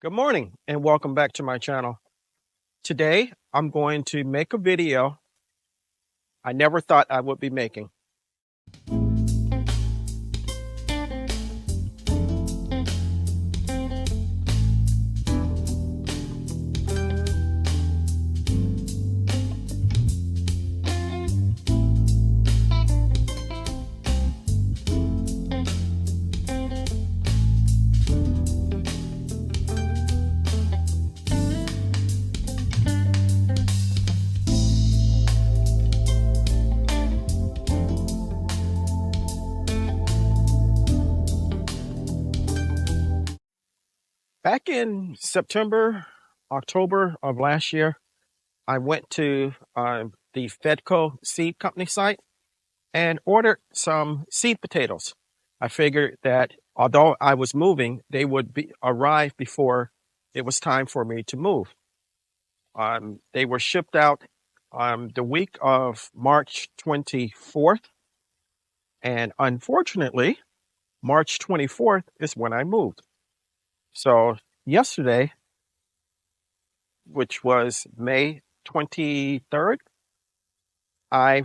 Good morning and welcome back to my channel. Today, I'm going to make a video I never thought I would be making. Back in September, October of last year, I went to the Fedco seed company site and ordered some seed potatoes. I figured that although I was moving, they would arrive before it was time for me to move. They were shipped out the week of March 24th, and unfortunately, March 24th is when I moved. So yesterday, which was May 23rd, I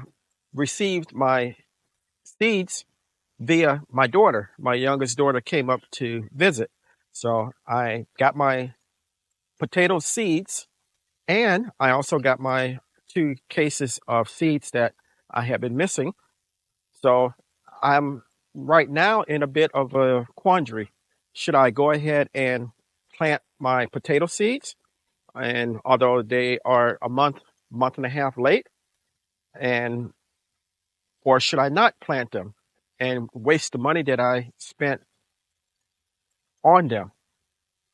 received my seeds via my daughter. My youngest daughter came up to visit. So I got my potato seeds, and I also got my 2 cases of seeds that I have been missing. So I'm right now in a bit of a quandary. Should I go ahead and plant my potato seeds? And although they are a month and a half late, and or should I not plant them and waste the money that I spent on them?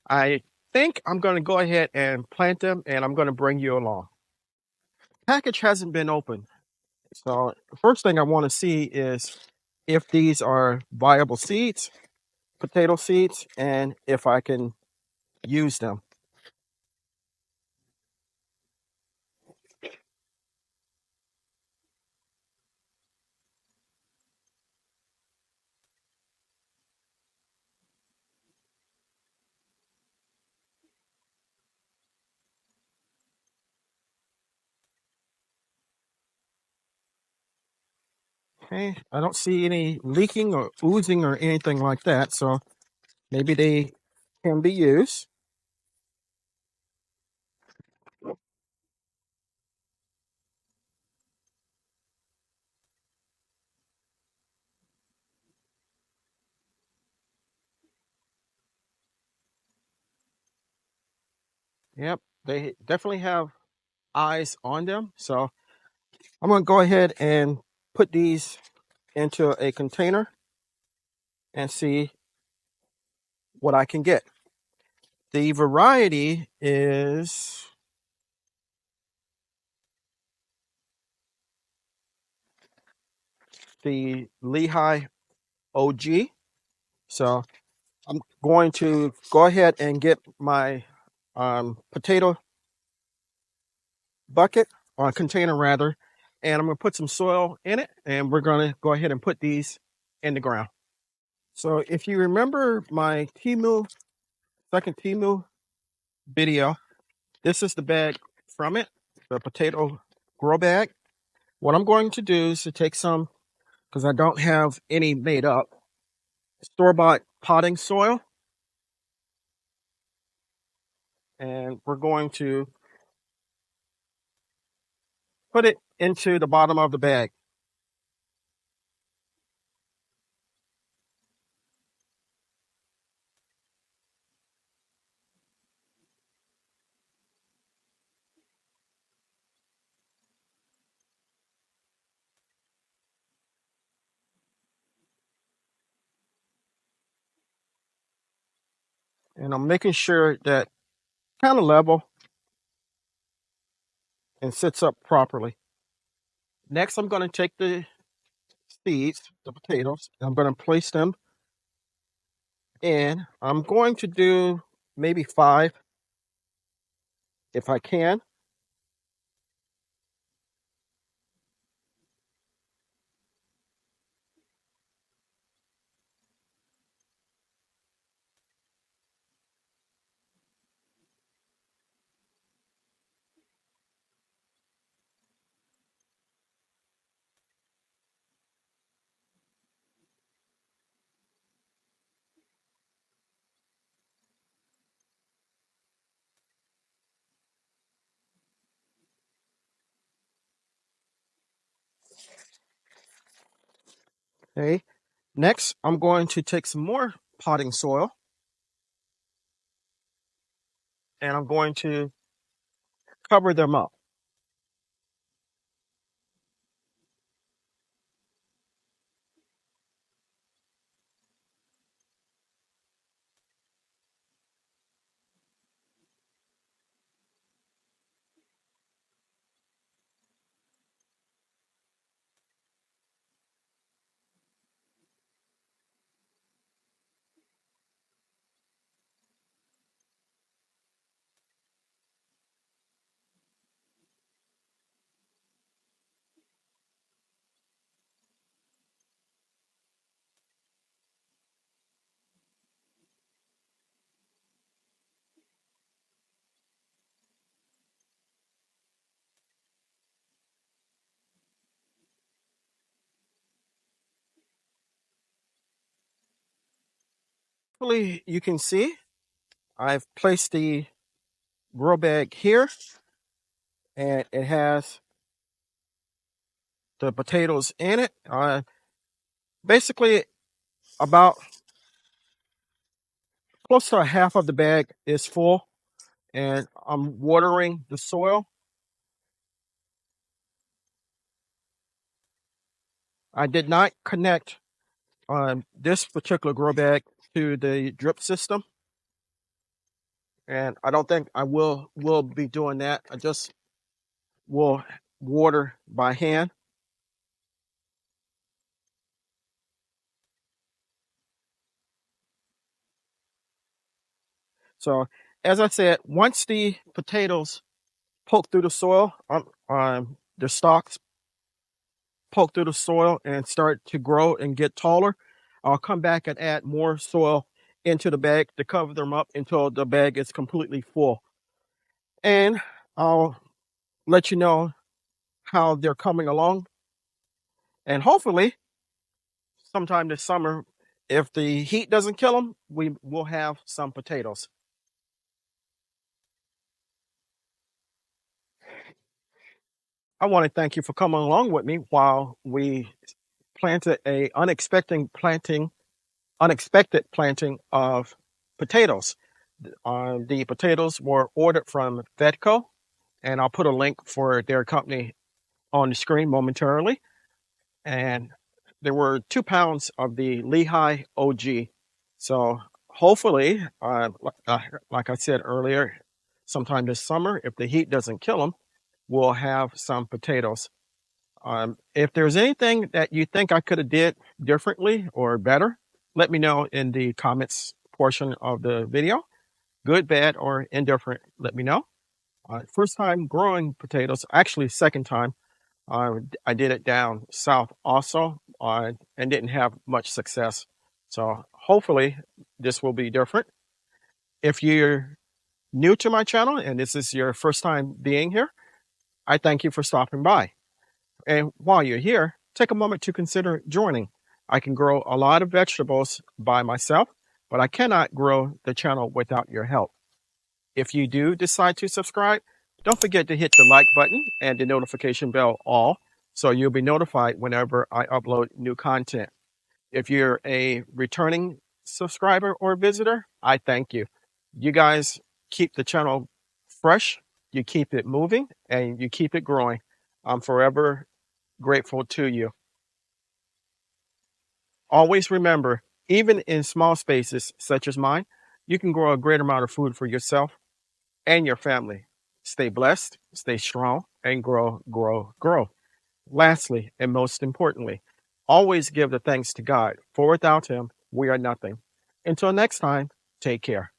I think I'm going to go ahead and plant them, and I'm going to bring you along. Package hasn't been opened. So the first thing I want to see is if these are viable seeds, potato seeds, and if I can use them. Okay, I don't see any leaking or oozing or anything like that, so maybe they can be used. Yep, they definitely have eyes on them. So I'm going to go ahead and put these into a container and see what I can get. The variety is the Lehigh OG. So I'm going to go ahead and get my potato bucket or container rather, and I'm going to put some soil in it, and we're going to go ahead and put these in the ground. So if you remember my second Timu video, this is the bag from it, the potato grow bag. What I'm going to do is to take some, because I don't have any made up, store-bought potting soil, and we're going to put it into the bottom of the bag. And I'm making sure that kind of level and sits up properly. Next, I'm going to take the seeds, the potatoes, and I'm going to place them in. I'm going to do maybe 5 if I can. Okay. Next, I'm going to take some more potting soil and I'm going to cover them up. Hopefully you can see I've placed the grow bag here and it has the potatoes in it. Basically about close to a half of the bag is full and I'm watering the soil. I did not connect this particular grow bag to the drip system, and I don't think I will be doing that. I just will water by hand. So as I said, once the potatoes poke through the soil, the stalks poke through the soil and start to grow and get taller, I'll come back and add more soil into the bag to cover them up until the bag is completely full. And I'll let you know how they're coming along. And hopefully, sometime this summer, if the heat doesn't kill them, we will have some potatoes. I want to thank you for coming along with me while we planted a unexpected planting of potatoes. The potatoes were ordered from Vetco, and I'll put a link for their company on the screen momentarily. And there were 2 pounds of the Lehigh OG. So hopefully, like I said earlier, sometime this summer, if the heat doesn't kill them, we'll have some potatoes. If there's anything that you think I could have did differently or better, let me know in the comments portion of the video. Good, bad, or indifferent, let me know. First time growing potatoes, actually second time. I did it down south also and didn't have much success. So hopefully this will be different. If you're new to my channel and this is your first time being here, I thank you for stopping by. And while you're here, take a moment to consider joining. I can grow a lot of vegetables by myself, but I cannot grow the channel without your help. If you do decide to subscribe, don't forget to hit the like button and the notification bell all so you'll be notified whenever I upload new content. If you're a returning subscriber or visitor, I thank you. You guys keep the channel fresh, you keep it moving, and you keep it growing. I'm forever grateful to you. Always remember, even in small spaces such as mine, you can grow a great amount of food for yourself and your family. Stay blessed, stay strong, and grow, grow, grow. Lastly, and most importantly, always give the thanks to God, for without Him, we are nothing. Until next time, take care.